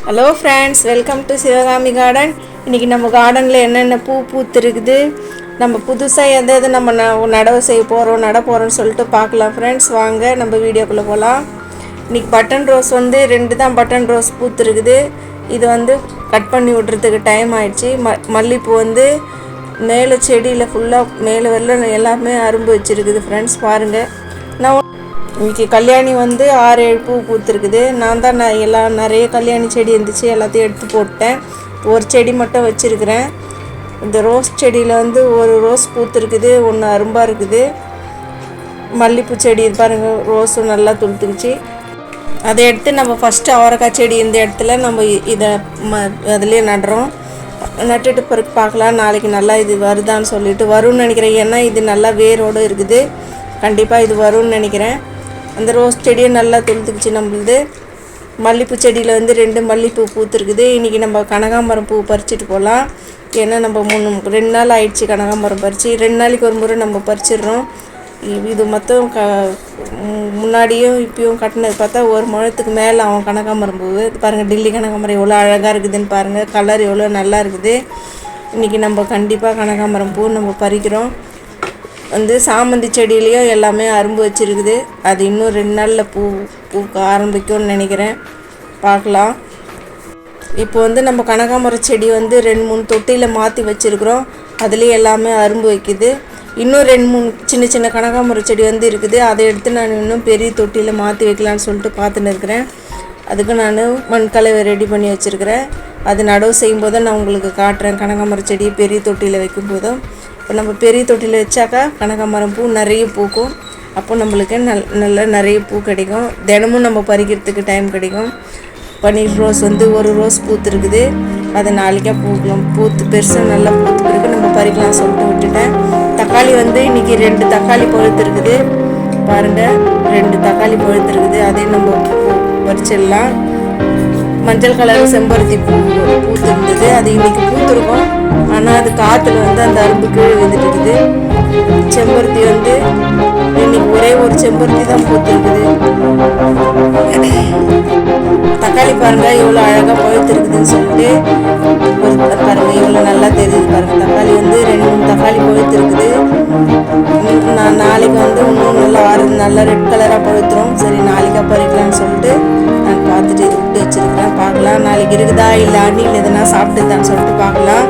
Hello friends, welcome to Sivakami garden. இன்றைக்கி நம்ம கார்டனில் என்னென்ன பூ பூத்துருக்குது, நம்ம புதுசாக எதாவது நம்ம நடவு செய்ய போகிறோம் நட போகிறோம்னு சொல்லிட்டு பார்க்கலாம் ஃப்ரெண்ட்ஸ். வாங்க நம்ம வீடியோக்குள்ளே போகலாம். இன்றைக்கி பட்டன் ரோஸ் 2 தான் பட்டன் ரோஸ் பூத்துருக்குது. இது கட் பண்ணி விட்றதுக்கு டைம் ஆயிடுச்சு. மல்லிகைப்பூ மேலே செடியில் ஃபுல்லாக மேலே வரல எல்லாமே அரும்பு வச்சுருக்குது ஃப்ரெண்ட்ஸ். பாருங்கள், நான் இன்றைக்கி கல்யாணி 6-7 பூ பூத்துருக்குது. நான் தான் நிறைய கல்யாணி செடி இருந்துச்சு, எல்லாத்தையும் எடுத்து போட்டேன். ஒரு செடி மட்டும் வச்சுருக்கிறேன். இந்த ரோஸ் செடியில் ஒரு ரோஸ் பூத்துருக்குது, ஒன்று அரும்பாக இருக்குது. மல்லிகைப்பூ செடி பாருங்கள், ரோஸும் நல்லா துளுத்துக்குச்சு. அதை எடுத்து நம்ம ஃபஸ்ட்டு அவரைக்காய் செடி இந்த இடத்துல நம்ம இதை அதுலேயே நடுறோம். நட்டுட்டு பிறகு பார்க்கலாம் நாளைக்கு நல்லா இது வருதான்னு சொல்லிட்டு. வரும்னு நினைக்கிறேன், ஏன்னா இது நல்லா வேரோடு இருக்குது. கண்டிப்பாக இது வரும்னு நினைக்கிறேன். அந்த ரோஸ் செடியை நல்லா துளுத்துக்குச்சு. நம்மளுது மல்லிகைப்பூ செடியில் 2 மல்லிகைப்பூ பூத்துருக்குது. இன்றைக்கி நம்ம கனகாம்பரம் பூ பறிச்சுட்டு போகலாம். ஏன்னா நம்ம 2 நாள் ஆயிடுச்சு கனகாம்பரம் பறித்து. 2 நாளைக்கு ஒரு முறை நம்ம பறிச்சிடுறோம். இது மொத்தம் முன்னாடியும் இப்பயும் கட்டினது பார்த்தா 1 முழத்துக்கு மேலே ஆகும் கனகாம்பரம் பூ. பாருங்கள், டில்லி கனகாம்பரம் எவ்வளோ அழகாக இருக்குதுன்னு பாருங்கள். கலர் எவ்வளோ நல்லா இருக்குது. இன்றைக்கி நம்ம கண்டிப்பாக கனகாம்பரம் பூ நம்ம பறிக்கிறோம். சாமந்தி செடியிலையும் எல்லாமே அரும்பு வச்சுருக்குது. அது இன்னும் 2 நாளில் பூக்க ஆரம்பிக்கும்னு நினைக்கிறேன். பார்க்கலாம். இப்போ நம்ம கனகாம்பரம் செடி 2-3 தொட்டியில் மாற்றி வச்சுருக்குறோம். அதுலேயும் எல்லாமே அரும்பு வைக்குது. இன்னும் 2-3 சின்ன சின்ன கனகாம்பரம் செடி இருக்குது. அதை எடுத்து நான் இன்னும் பெரிய தொட்டியில் மாற்றி வைக்கலான்னு சொல்லிட்டு பார்த்துன்னு இருக்கிறேன். அதுக்கு நான் மண்கலவை ரெடி பண்ணி வச்சுருக்கிறேன். அது நடவு செய்யும்போது நான் உங்களுக்கு காட்டுறேன். கனகாம்பரம் செடி பெரிய தொட்டியில் வைக்கும்போதும், இப்போ நம்ம பெரிய தொட்டியில் வச்சாக்கா கனகாம்பரம் பூ நிறைய பூக்கும். அப்போ நம்மளுக்கு நல்ல நிறைய பூ கிடைக்கும். தினமும் நம்ம பறிக்கிறதுக்கு டைம் கிடைக்கும். பன்னீர் ரோஸ் ஒரு ரோஸ் பூத்துருக்குது. அது நாளைக்காக பூக்கலாம். பூத்து பெருசாக நல்லா பூத்து பிறகு நம்ம பறிக்கலாம் சொல்லிட்டு விட்டுட்டேன். தக்காளி இன்றைக்கி 2 தக்காளி பழுத்துருக்குது. பாருங்கள், 2 தக்காளி பழுத்துருக்குது. அதையும் நம்ம பறிச்சிடலாம். மஞ்சள் கலர் செம்பருத்தி பூத்து இருந்தது. அது இன்றைக்கி பூத்துருக்கும். ஆனால் அது காற்றுல அந்த அரும்பு கீழே வந்துட்டு இருக்குது. செம்பருத்தி இன்னைக்கு ஒரே ஒரு செம்பருத்தி தான் பூத்துருக்குது. தக்காளி பாருங்கள் எவ்வளோ அழகாக பழுத்துருக்குதுன்னு சொல்லிட்டு. பாருங்கள் எவ்வளோ நல்லா தெரியுது பாருங்கள். தக்காளி 2-3 தக்காளி பழுத்துருக்குது. நான் நாளைக்கு இன்னும் நல்லா ரெட் கலராக பழுத்துரும். சரி, நாளைக்காக பறிக்கலான்னு சொல்லிட்டு நான் பார்த்துட்டு இது விட்டு வச்சுருக்கிறேன். பார்க்கலாம் நாளைக்கு இருக்குதா இல்லை அணில் எதுனா சாப்பிட்டுதான்னு சொல்லிட்டு பார்க்கலாம்.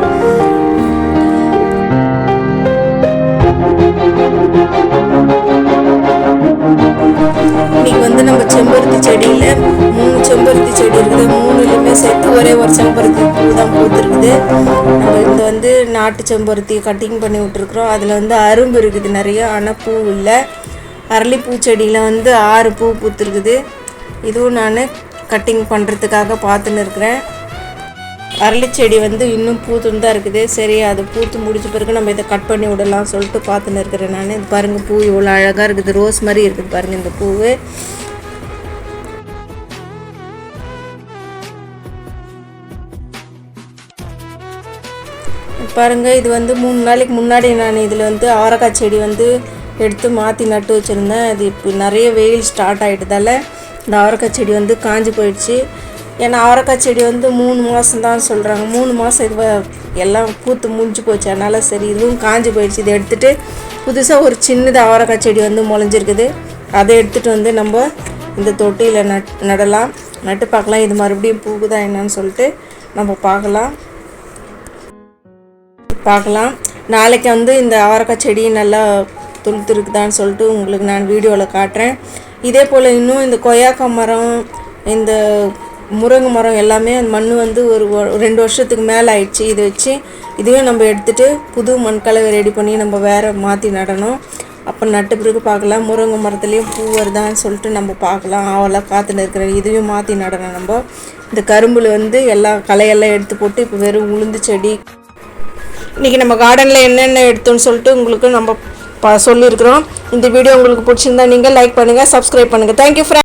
இன்னைக்கு நம்ம செம்பருத்தி செடியில் 3 செம்பருத்தி செடி இருக்குது. 3லையுமே சேர்த்து ஒரே ஒரு செம்பருத்தி பூ தான் பூத்துருக்குது. நம்ம இந்த நாட்டு செம்பருத்தி கட்டிங் பண்ணி விட்டுருக்குறோம். அதில் அரும்பு இருக்குது நிறைய, ஆனால் பூ இல்லை. அரளிப்பூ செடியில் 6 பூ பூத்துருக்குது. இதுவும் நான் கட்டிங் பண்ணுறதுக்காக பார்த்துன்னு இருக்கிறேன். அரளி செடி இன்னும் பூத்துன்னு தான் இருக்குது. சரி, அது பூத்து முடிச்ச பிறகு நம்ம இதை கட் பண்ணி விடலாம் சொல்லிட்டு பார்த்துன்னு இருக்கிறேன் நான். இது பாருங்கள், பூ இவ்வளோ அழகாக இருக்குது. ரோஸ் மாதிரி இருக்குது பாருங்கள் இந்த பூவு. பாருங்கள், இது 3 நாளைக்கு முன்னாடி நான் இதில் அவரைக்காய் செடி எடுத்து மாற்றி நட்டு வச்சுருந்தேன். அது இப்போ நிறைய வெயில் ஸ்டார்ட் ஆகிட்டதால இந்த அவரைக்காய் செடி காஞ்சி போயிடுச்சு. ஏன்னா அவரைக்காய் செடி 3 மாதம் தான் சொல்கிறாங்க. 3 மாதம் இது எல்லாம் பூத்து முடிஞ்சு போச்சு. அதனால் சரி, இதுவும் காஞ்சி போயிடுச்சு. இதை எடுத்துகிட்டு புதுசாக ஒரு சின்னதாக அவரைக்காய் செடி முளைஞ்சிருக்குது. அதை எடுத்துகிட்டு நம்ம இந்த தொட்டியில் நடலாம். நட்டு பார்க்கலாம் இது மறுபடியும் பூக்குதா என்னன்னு சொல்லிட்டு நம்ம பார்க்கலாம். நாளைக்கு இந்த அவரைக்காய் செடி நல்லா துளுத்துருக்குதான்னு சொல்லிட்டு உங்களுக்கு நான் வீடியோவில் காட்டுறேன். இதே போல் இன்னும் இந்த கொய்யாக்காய் மரம், இந்த முருங்கை மரம் எல்லாமே அந்த மண் ஒரு 2 வருஷத்துக்கு மேலே ஆயிடுச்சு. இதை வச்சு இதுவே நம்ம எடுத்துகிட்டு புது மண்கலவை ரெடி பண்ணி நம்ம வேறு மாற்றி நடணும். அப்போ நட்டு பிறகு பார்க்கலாம். முருங்கை மரத்துலேயும் பூ வருதான்னு சொல்லிட்டு நம்ம பார்க்கலாம். அவெல்லாம் காற்றுன்னு இருக்கிற இதுவும் மாற்றி நடணும். நம்ம இந்த கரும்பில் எல்லா களையெல்லாம் எடுத்து போட்டு இப்போ வெறும் உளுந்து செடி. இன்றைக்கி நம்ம கார்டனில் என்னென்ன எடுத்தோன்னு சொல்லிட்டு உங்களுக்கு நம்ம சொல்லியிருக்கிறோம். இந்த வீடியோ உங்களுக்கு பிடிச்சிருந்தா நீங்கள் லைக் பண்ணுங்கள், சப்ஸ்கிரைப் பண்ணுங்கள். Thank you friends.